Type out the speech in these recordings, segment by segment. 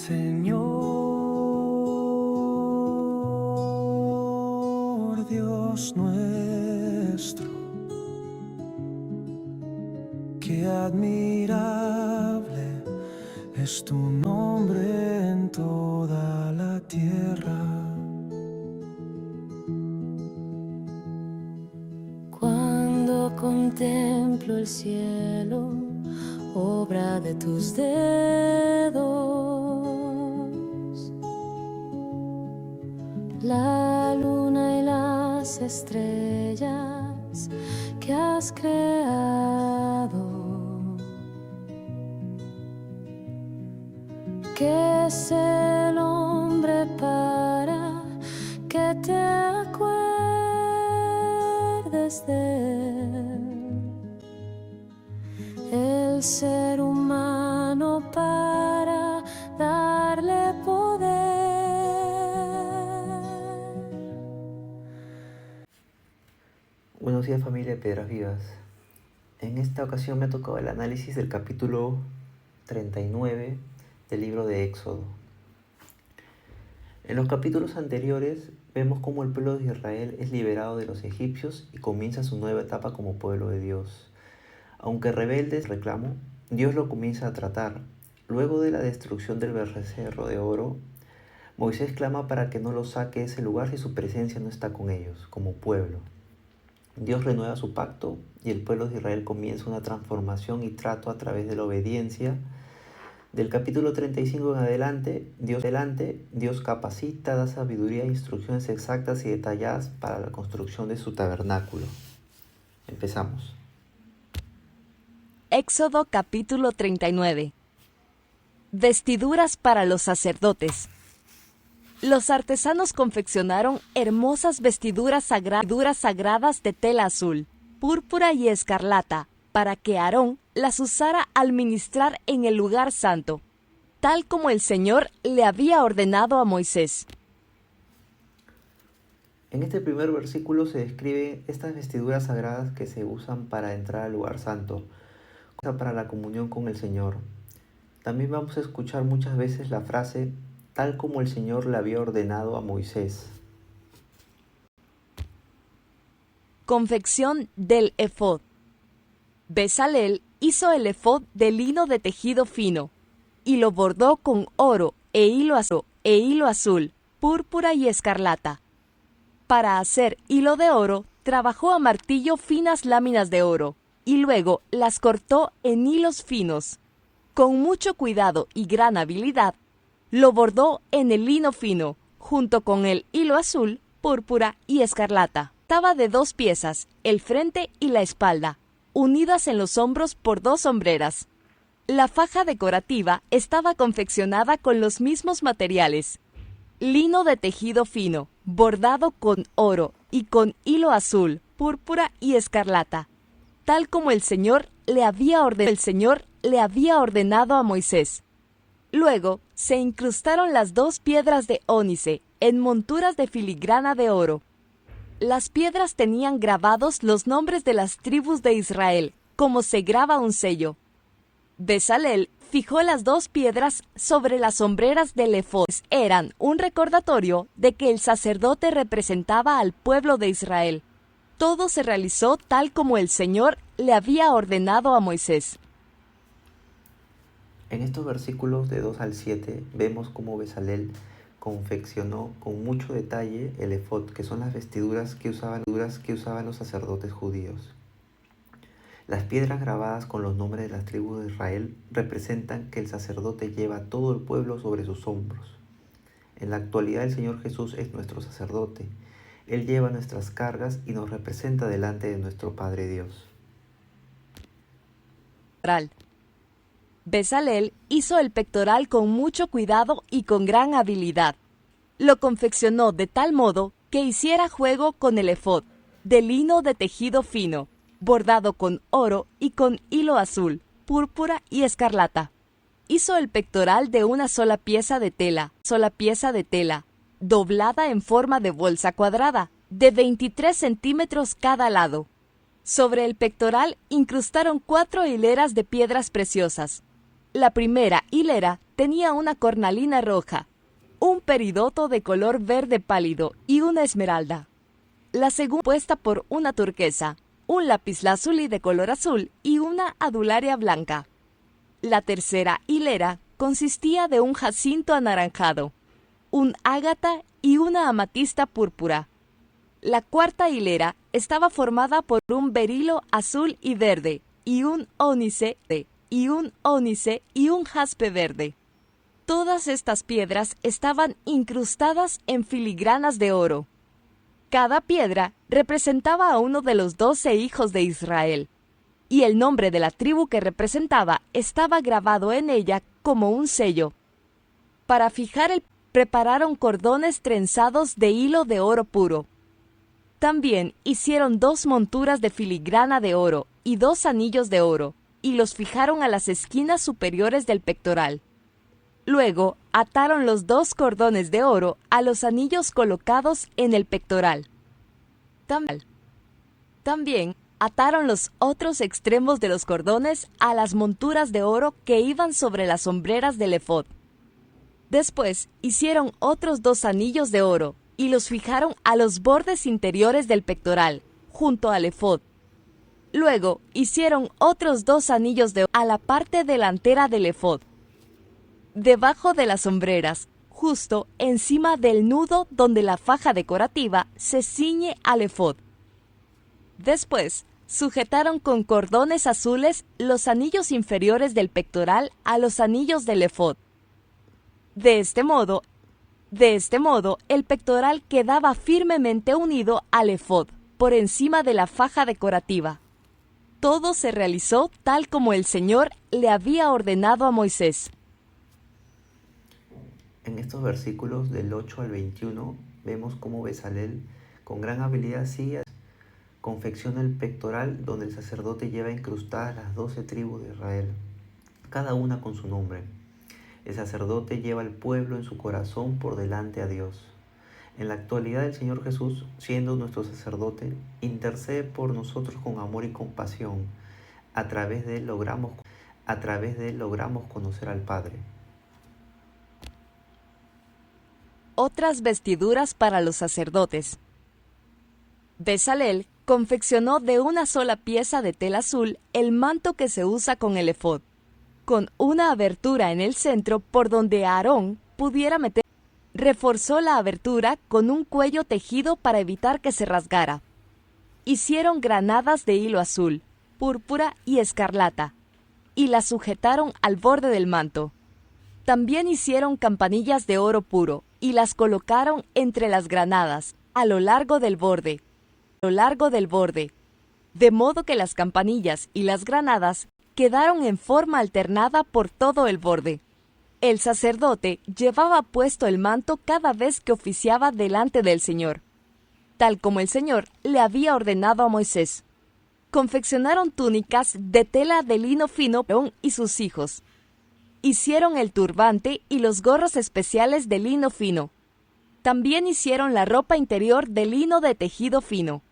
Señor Dios nuestro, qué admirable es tu nombre en toda la tierra. Cuando contemplo el cielo, obra de tus dedos, la luna y las estrellas que has creado, ¿qué es el hombre para que te acuerdes de él? El ser humano para darle poder. Buenos días, familia de Piedras Vivas. En esta ocasión me ha tocado el análisis del capítulo 39 del libro de Éxodo. En los capítulos anteriores vemos cómo el pueblo de Israel es liberado de los egipcios y comienza su nueva etapa como pueblo de Dios. Aunque rebelde reclamo, Dios lo comienza a tratar. Luego de la destrucción del becerro de oro, Moisés clama para que no lo saque de ese lugar si su presencia no está con ellos, como pueblo. Dios renueva su pacto y el pueblo de Israel comienza una transformación y trato a través de la obediencia. Del capítulo 35 en adelante, Dios capacita, da sabiduría e instrucciones exactas y detalladas para la construcción de su tabernáculo. Empezamos. Éxodo capítulo 39. Vestiduras para los sacerdotes. Los artesanos confeccionaron hermosas vestiduras sagradas de tela azul, púrpura y escarlata, para que Aarón las usara al ministrar en el lugar santo, tal como el Señor le había ordenado a Moisés. En este primer versículo se describen estas vestiduras sagradas que se usan para entrar al lugar santo, para la comunión con el Señor. También vamos a escuchar muchas veces la frase, tal como el Señor le había ordenado a Moisés. Confección del efod. Bezalel hizo el efod de lino de tejido fino, y lo bordó con oro e hilo azul, púrpura y escarlata. Para hacer hilo de oro, trabajó a martillo finas láminas de oro, y luego las cortó en hilos finos. Con mucho cuidado y gran habilidad, lo bordó en el lino fino, junto con el hilo azul, púrpura y escarlata. Estaba de 2 piezas, el frente y la espalda, unidas en los hombros por 2 hombreras. La faja decorativa estaba confeccionada con los mismos materiales. Lino de tejido fino, bordado con oro y con hilo azul, púrpura y escarlata, tal como el Señor le había ordenado a Moisés. Luego se incrustaron las 2 piedras de ónice en monturas de filigrana de oro. Las piedras tenían grabados los nombres de las tribus de Israel, como se graba un sello. Bezalel fijó las 2 piedras sobre las hombreras del efod. Eran un recordatorio de que el sacerdote representaba al pueblo de Israel. Todo se realizó tal como el Señor le había ordenado a Moisés. En estos versículos de 2 al 7 vemos cómo Bezalel confeccionó con mucho detalle el efod, que son las vestiduras que usaban los sacerdotes judíos. Las piedras grabadas con los nombres de las tribus de Israel representan que el sacerdote lleva a todo el pueblo sobre sus hombros. En la actualidad el Señor Jesús es nuestro sacerdote. Él lleva nuestras cargas y nos representa delante de nuestro Padre Dios. Bezalel hizo el pectoral con mucho cuidado y con gran habilidad. Lo confeccionó de tal modo que hiciera juego con el efod, de lino de tejido fino, bordado con oro y con hilo azul, púrpura y escarlata. Hizo el pectoral de una sola pieza de tela, doblada en forma de bolsa cuadrada, de 23 centímetros cada lado. Sobre el pectoral incrustaron 4 hileras de piedras preciosas. La primera hilera tenía una cornalina roja, un peridoto de color verde pálido y una esmeralda. La segunda puesta por una turquesa, un lapislázuli de color azul y una adularia blanca. La tercera hilera consistía de un jacinto anaranjado, un ágata y una amatista púrpura. La cuarta hilera estaba formada por un berilo azul y verde, y un ónice, y un jaspe verde. Todas estas piedras estaban incrustadas en filigranas de oro. Cada piedra representaba a uno de los 12 hijos de Israel, y el nombre de la tribu que representaba estaba grabado en ella como un sello. Para fijar prepararon cordones trenzados de hilo de oro puro. También hicieron 2 monturas de filigrana de oro y 2 anillos de oro, y los fijaron a las esquinas superiores del pectoral. Luego ataron los 2 cordones de oro a los anillos colocados en el pectoral. También ataron los otros extremos de los cordones a las monturas de oro que iban sobre las sombreras del efod. Después hicieron otros 2 anillos de oro y los fijaron a los bordes interiores del pectoral, junto al efod. Luego hicieron otros 2 anillos de oro a la parte delantera del efod, debajo de las sombreras, justo encima del nudo donde la faja decorativa se ciñe al efod. Después, sujetaron con cordones azules los anillos inferiores del pectoral a los anillos del efod. De este modo, el pectoral quedaba firmemente unido al efod, por encima de la faja decorativa. Todo se realizó tal como el Señor le había ordenado a Moisés. En estos versículos del 8 al 21 vemos cómo Bezalel, con gran habilidad, confecciona el pectoral donde el sacerdote lleva incrustadas las 12 tribus de Israel, cada una con su nombre. El sacerdote lleva al pueblo en su corazón por delante a Dios. En la actualidad el Señor Jesús, siendo nuestro sacerdote, intercede por nosotros con amor y compasión. A través de él logramos conocer al Padre. Otras vestiduras para los sacerdotes. Bezalel confeccionó de una sola pieza de tela azul el manto que se usa con el efod, con una abertura en el centro por donde Aarón pudiera meter. Reforzó la abertura con un cuello tejido para evitar que se rasgara. Hicieron granadas de hilo azul, púrpura y escarlata, y las sujetaron al borde del manto. También hicieron campanillas de oro puro, y las colocaron entre las granadas, a lo largo del borde, de modo que las campanillas y las granadas quedaron en forma alternada por todo el borde. El sacerdote llevaba puesto el manto cada vez que oficiaba delante del Señor, tal como el Señor le había ordenado a Moisés. Confeccionaron túnicas de tela de lino fino para Aarón y sus hijos. Hicieron el turbante y los gorros especiales de lino fino. También hicieron la ropa interior de lino de tejido fino.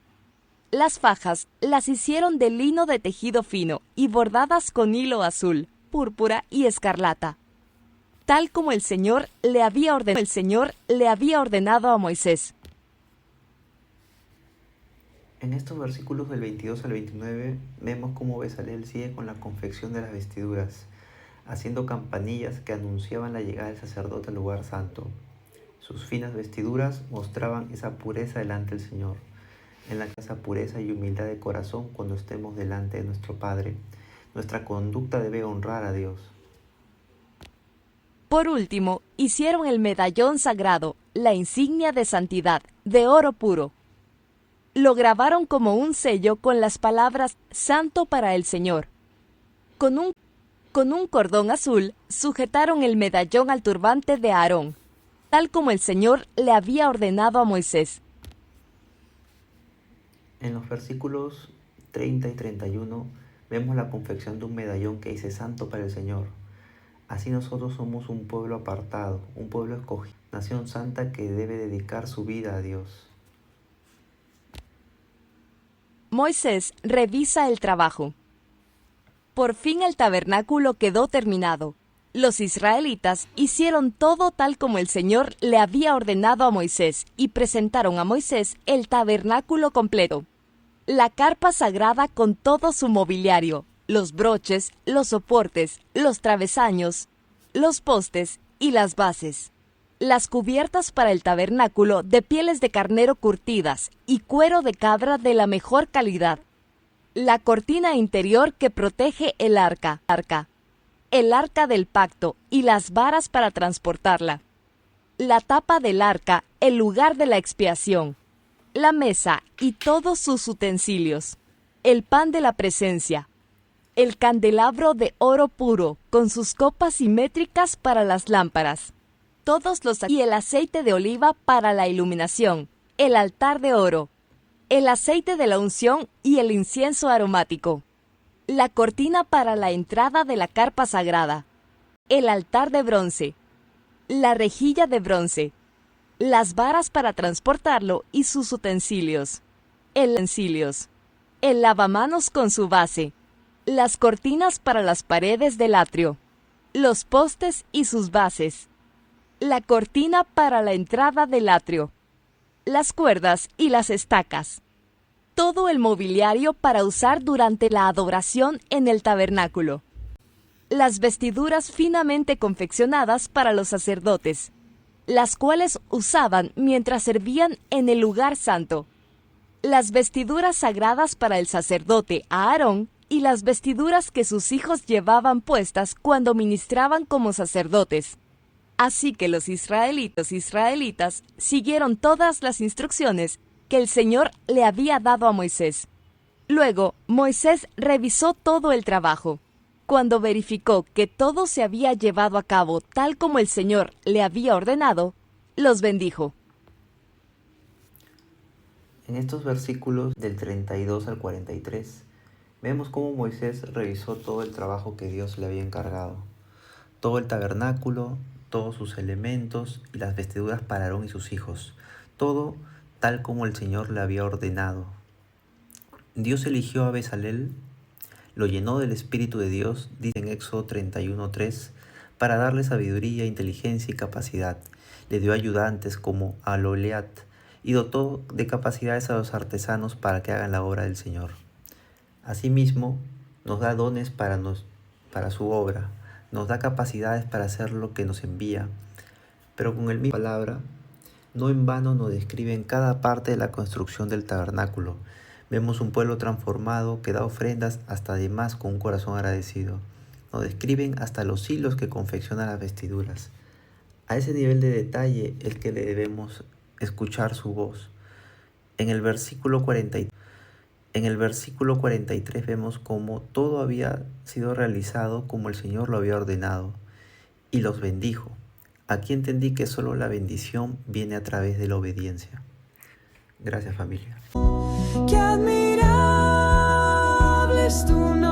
Las fajas las hicieron de lino de tejido fino y bordadas con hilo azul, púrpura y escarlata, tal como el Señor le había ordenado a Moisés. En estos versículos del 22 al 29 vemos cómo Bezalel sigue con la confección de las vestiduras, haciendo campanillas que anunciaban la llegada del sacerdote al lugar santo. Sus finas vestiduras mostraban esa pureza delante del Señor, en la esa pureza y humildad de corazón cuando estemos delante de nuestro Padre. Nuestra conducta debe honrar a Dios. Por último, hicieron el medallón sagrado, la insignia de santidad, de oro puro. Lo grabaron como un sello con las palabras «Santo para el Señor». Con un cordón azul sujetaron el medallón al turbante de Aarón, tal como el Señor le había ordenado a Moisés. En los versículos 30 y 31 vemos la confección de un medallón que dice «Santo para el Señor». Así nosotros somos un pueblo apartado, un pueblo escogido, nación santa que debe dedicar su vida a Dios. Moisés revisa el trabajo. Por fin el tabernáculo quedó terminado. Los israelitas hicieron todo tal como el Señor le había ordenado a Moisés y presentaron a Moisés el tabernáculo completo, la carpa sagrada con todo su mobiliario, los broches, los soportes, los travesaños, los postes y las bases, las cubiertas para el tabernáculo de pieles de carnero curtidas y cuero de cabra de la mejor calidad, la cortina interior que protege el arca, el arca del pacto y las varas para transportarla, la tapa del arca, el lugar de la expiación, la mesa y todos sus utensilios, el pan de la presencia, el candelabro de oro puro con sus copas simétricas para las lámparas, y el aceite de oliva para la iluminación, el altar de oro, el aceite de la unción y el incienso aromático, la cortina para la entrada de la carpa sagrada, el altar de bronce, la rejilla de bronce, las varas para transportarlo y sus utensilios, el lavamanos con su base, las cortinas para las paredes del atrio, los postes y sus bases, la cortina para la entrada del atrio, las cuerdas y las estacas, todo el mobiliario para usar durante la adoración en el tabernáculo, las vestiduras finamente confeccionadas para los sacerdotes, las cuales usaban mientras servían en el lugar santo, las vestiduras sagradas para el sacerdote Aarón y las vestiduras que sus hijos llevaban puestas cuando ministraban como sacerdotes. Así que los israelitas siguieron todas las instrucciones que el Señor le había dado a Moisés. Luego, Moisés revisó todo el trabajo. Cuando verificó que todo se había llevado a cabo tal como el Señor le había ordenado, los bendijo. En estos versículos del 32 al 43, vemos cómo Moisés revisó todo el trabajo que Dios le había encargado. Todo el tabernáculo, todos sus elementos y las vestiduras para Aarón y sus hijos. Todo tal como el Señor le había ordenado. Dios eligió a Bezalel, lo llenó del Espíritu de Dios, dice en Éxodo 31:3, para darle sabiduría, inteligencia y capacidad. Le dio ayudantes como a Aloleat y dotó de capacidades a los artesanos para que hagan la obra del Señor. Asimismo, nos da dones para su obra, nos da capacidades para hacer lo que nos envía, pero con el mismo palabra, no en vano nos describe en cada parte de la construcción del tabernáculo. Vemos un pueblo transformado que da ofrendas hasta de más con un corazón agradecido. Nos describen hasta los hilos que confeccionan las vestiduras. A ese nivel de detalle es que le debemos escuchar su voz. En el versículo 43 vemos cómo todo había sido realizado como el Señor lo había ordenado y los bendijo. Aquí entendí que solo la bendición viene a través de la obediencia. Gracias, familia. Qué admirable es tu nombre.